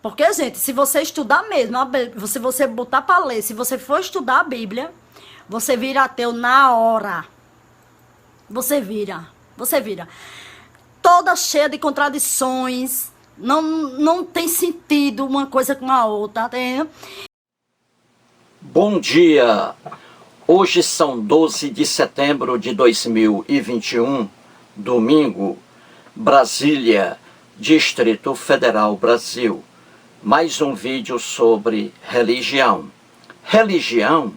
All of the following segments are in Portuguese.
Porque, gente, se você estudar mesmo, se você botar para ler, se você for estudar a Bíblia, você vira ateu na hora. Você vira. Toda cheia de contradições, não tem sentido uma coisa com a outra, tá entendendo? Bom dia! Hoje são 12 de setembro de 2021, domingo, Brasília, Distrito Federal, Brasil. Mais um vídeo sobre religião. Religião,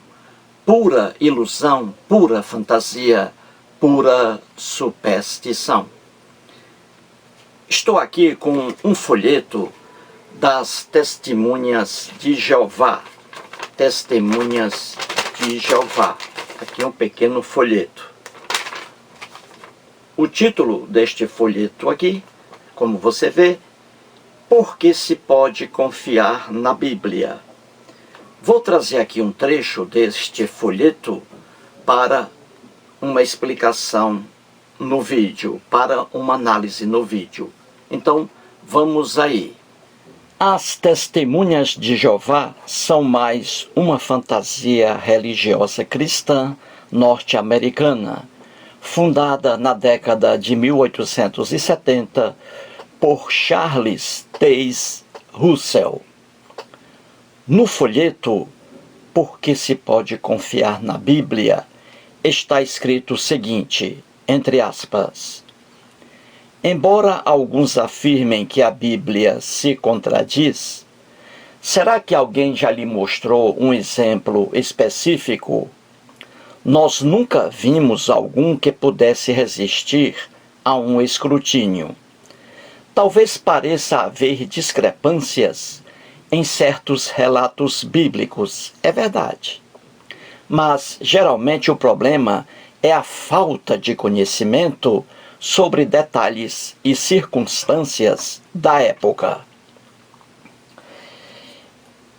pura ilusão, pura fantasia, pura superstição. Estou aqui com um folheto das Testemunhas de Jeová. Testemunhas de Jeová. Aqui um pequeno folheto. O título deste folheto aqui, como você vê, Por que se pode confiar na Bíblia? Vou trazer aqui um trecho deste folheto para uma explicação no vídeo, para uma análise no vídeo. Então, vamos aí. As Testemunhas de Jeová são mais uma fantasia religiosa cristã norte-americana, fundada na década de 1870 por Charles Taze Russell. No folheto Por que se pode confiar na Bíblia, está escrito o seguinte, entre aspas: embora alguns afirmem que a Bíblia se contradiz, será que alguém já lhe mostrou um exemplo específico? Nós nunca vimos algum que pudesse resistir a um escrutínio. Talvez pareça haver discrepâncias em certos relatos bíblicos, é verdade. Mas, geralmente, o problema é a falta de conhecimento sobre detalhes e circunstâncias da época.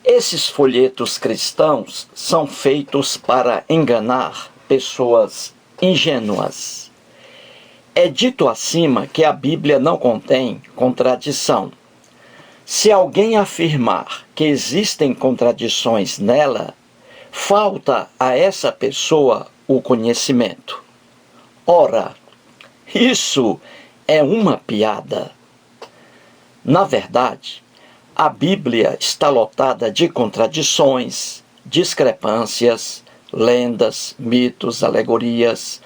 Esses folhetos cristãos são feitos para enganar pessoas ingênuas. É dito acima que a Bíblia não contém contradição. Se alguém afirmar que existem contradições nela, falta a essa pessoa o conhecimento. Ora, isso é uma piada. Na verdade, a Bíblia está lotada de contradições, discrepâncias, lendas, mitos, alegorias,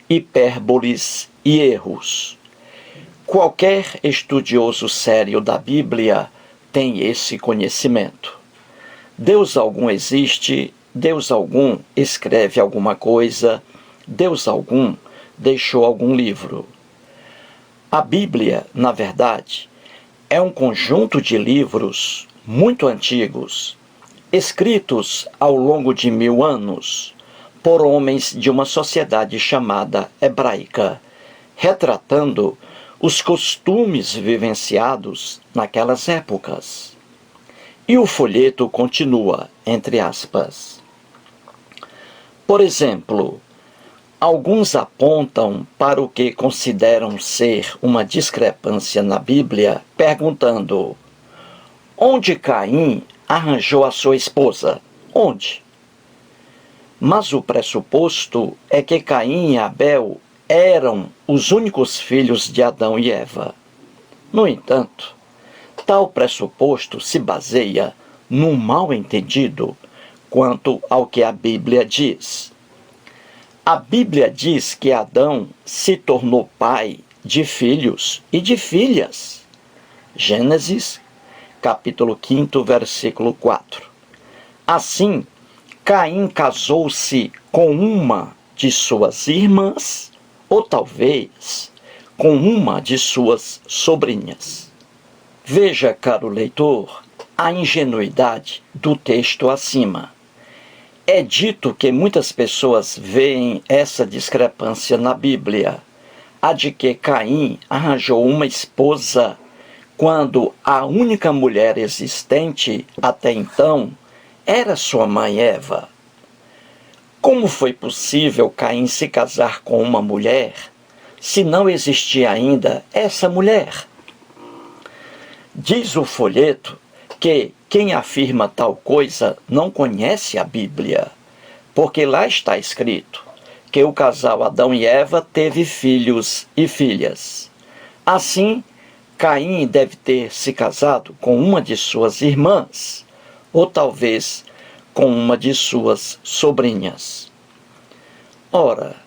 hipérboles e erros. Qualquer estudioso sério da Bíblia tem esse conhecimento. Deus algum existe, Deus algum escreve alguma coisa, Deus algum deixou algum livro. A Bíblia, na verdade, é um conjunto de livros muito antigos, escritos ao longo de 1000 anos, por homens de uma sociedade chamada hebraica, retratando os costumes vivenciados naquelas épocas. E o folheto continua, entre aspas. Por exemplo, alguns apontam para o que consideram ser uma discrepância na Bíblia, perguntando: onde Caim arranjou a sua esposa? Onde? Mas o pressuposto é que Caim e Abel eram os únicos filhos de Adão e Eva. No entanto, tal pressuposto se baseia num mal-entendido quanto ao que a Bíblia diz. A Bíblia diz que Adão se tornou pai de filhos e de filhas. Gênesis, capítulo 5, versículo 4. Assim, Caim casou-se com uma de suas irmãs, ou talvez com uma de suas sobrinhas. Veja, caro leitor, a ingenuidade do texto acima. É dito que muitas pessoas veem essa discrepância na Bíblia, a de que Caim arranjou uma esposa quando a única mulher existente até então era sua mãe Eva. Como foi possível Caim se casar com uma mulher se não existia ainda essa mulher? Diz o folheto que quem afirma tal coisa não conhece a Bíblia, porque lá está escrito que o casal Adão e Eva teve filhos e filhas. Assim, Caim deve ter se casado com uma de suas irmãs, ou talvez com uma de suas sobrinhas. Ora,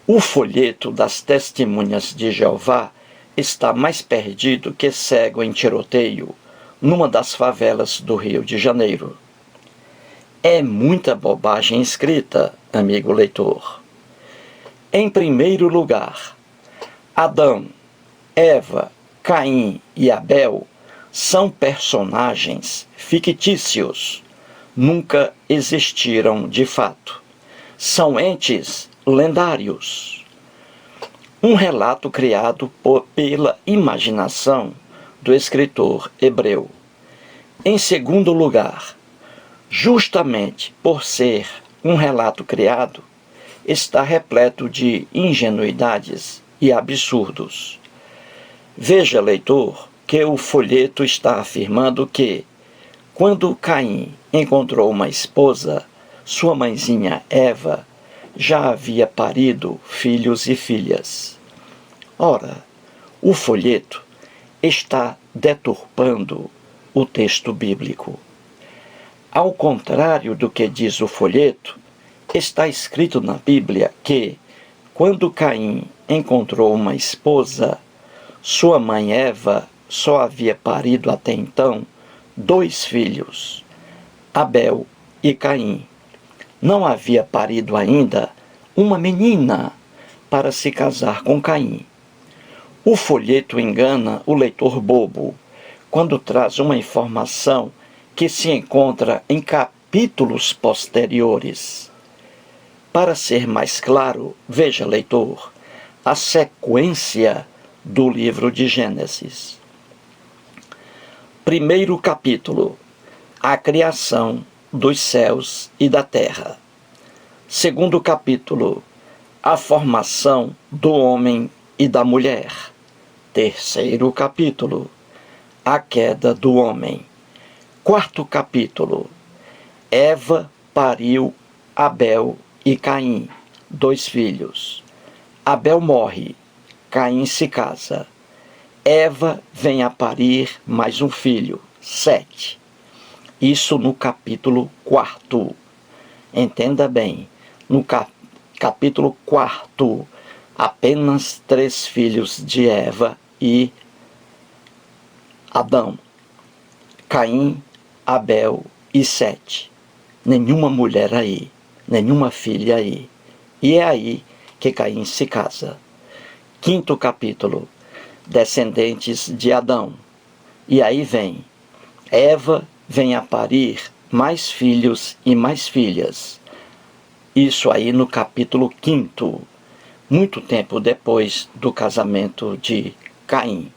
o folheto das Testemunhas de Jeová está mais perdido que cego em tiroteio, numa das favelas do Rio de Janeiro. É muita bobagem escrita, amigo leitor. Em primeiro lugar, Adão, Eva, Caim e Abel são personagens fictícios, nunca existiram de fato. São entes lendários. Um relato criado pela imaginação do escritor hebreu. Em segundo lugar, justamente por ser um relato criado, está repleto de ingenuidades e absurdos. Veja, leitor, que o folheto está afirmando que, quando Caim encontrou uma esposa, sua mãezinha Eva já havia parido filhos e filhas. Ora, o folheto está deturpando o texto bíblico. Ao contrário do que diz o folheto, está escrito na Bíblia que, quando Caim encontrou uma esposa, sua mãe Eva só havia parido até então 2 filhos, Abel e Caim. Não havia parido ainda uma menina para se casar com Caim. O folheto engana o leitor bobo quando traz uma informação que se encontra em capítulos posteriores. Para ser mais claro, veja, leitor, a sequência do livro de Gênesis. Primeiro capítulo, a criação dos céus e da terra. Segundo capítulo, a formação do homem e da mulher. Terceiro capítulo, a queda do homem. Quarto capítulo, Eva pariu Abel e Caim, 2 filhos. Abel morre, Caim se casa. Eva vem a parir mais um filho, 7. Isso no capítulo 4. Entenda bem, no capítulo 4, apenas 3 filhos de Eva e Adão. Caim, Abel e 7. Nenhuma mulher aí, nenhuma filha aí. E é aí que Caim se casa. Quinto capítulo, descendentes de Adão. E aí vem, Eva vem a parir mais filhos e mais filhas. Isso aí no capítulo 5, muito tempo depois do casamento de Caim.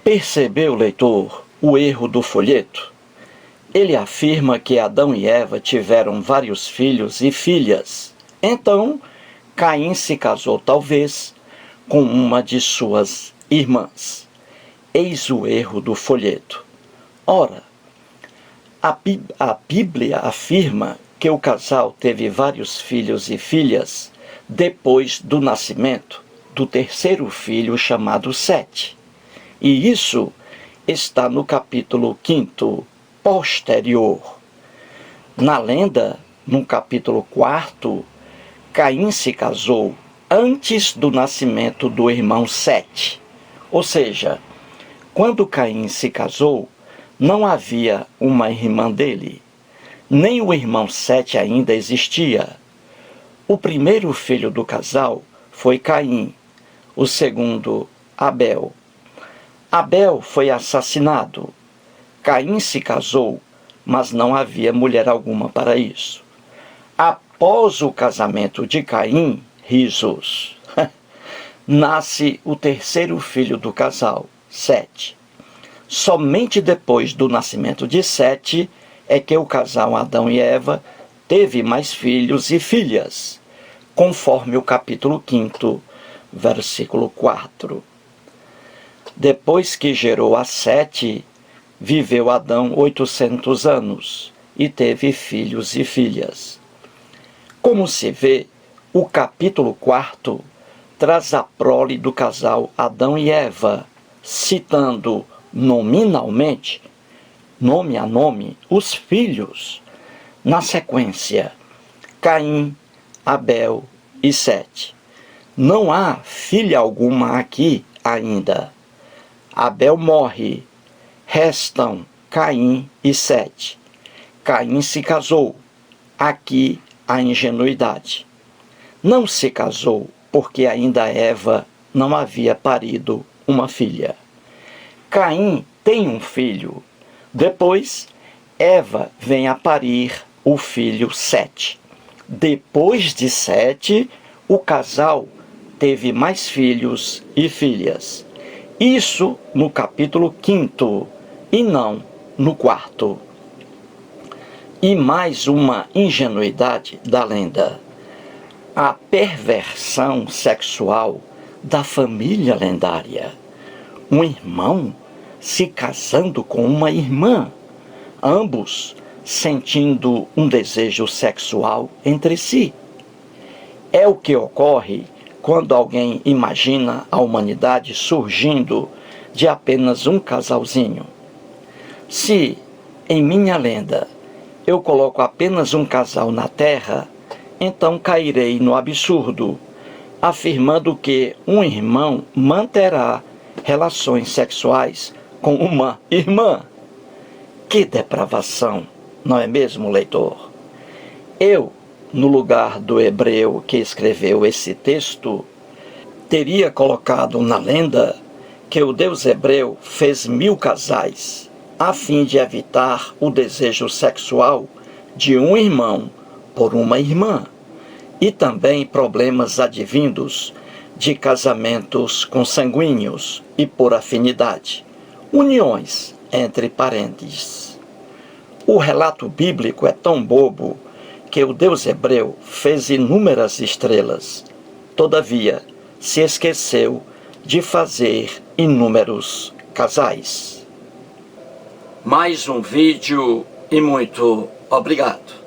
Percebeu, leitor, o erro do folheto? Ele afirma que Adão e Eva tiveram vários filhos e filhas. Então, Caim se casou talvez com uma de suas irmãs. Eis o erro do folheto. Ora, a Bíblia afirma que o casal teve vários filhos e filhas depois do nascimento do terceiro filho, chamado Sete. E isso está no capítulo 5, posterior. Na lenda, no capítulo 4, Caim se casou antes do nascimento do irmão Sete. Ou seja, quando Caim se casou, não havia uma irmã dele. Nem o irmão Sete ainda existia. O primeiro filho do casal foi Caim, o segundo, Abel. Abel foi assassinado. Caim se casou, mas não havia mulher alguma para isso. Após o casamento de Caim, risos, nasce o terceiro filho do casal, Sete. Somente depois do nascimento de Sete é que o casal Adão e Eva teve mais filhos e filhas, conforme o capítulo 5, versículo 4. Depois que gerou a Sete, viveu Adão 800 anos e teve filhos e filhas. Como se vê, o capítulo 4 traz a prole do casal Adão e Eva, citando nominalmente, nome a nome, os filhos. Na sequência, Caim, Abel e Sete. Não há filha alguma aqui ainda. Abel morre, restam Caim e Sete. Caim se casou. Aqui a ingenuidade. Não se casou porque ainda Eva não havia parido uma filha. Caim tem um filho. Depois, Eva vem a parir o filho Sete. Depois de Sete, o casal teve mais filhos e filhas. Isso no capítulo 5 e não no 4. E mais uma ingenuidade da lenda: a perversão sexual da família lendária. Um irmão se casando com uma irmã, ambos sentindo um desejo sexual entre si. É o que ocorre quando alguém imagina a humanidade surgindo de apenas um casalzinho. Se, em minha lenda, eu coloco apenas um casal na Terra, então cairei no absurdo, afirmando que um irmão manterá relações sexuais com uma irmã. Que depravação, não é mesmo, leitor? Eu, no lugar do hebreu que escreveu esse texto, teria colocado na lenda que o Deus hebreu fez 1000 casais, a fim de evitar o desejo sexual de um irmão por uma irmã, e também problemas advindos de casamentos consanguíneos e por afinidade, uniões entre parentes. O relato bíblico é tão bobo que o Deus hebreu fez inúmeras estrelas, todavia se esqueceu de fazer inúmeros casais. Mais um vídeo e muito obrigado.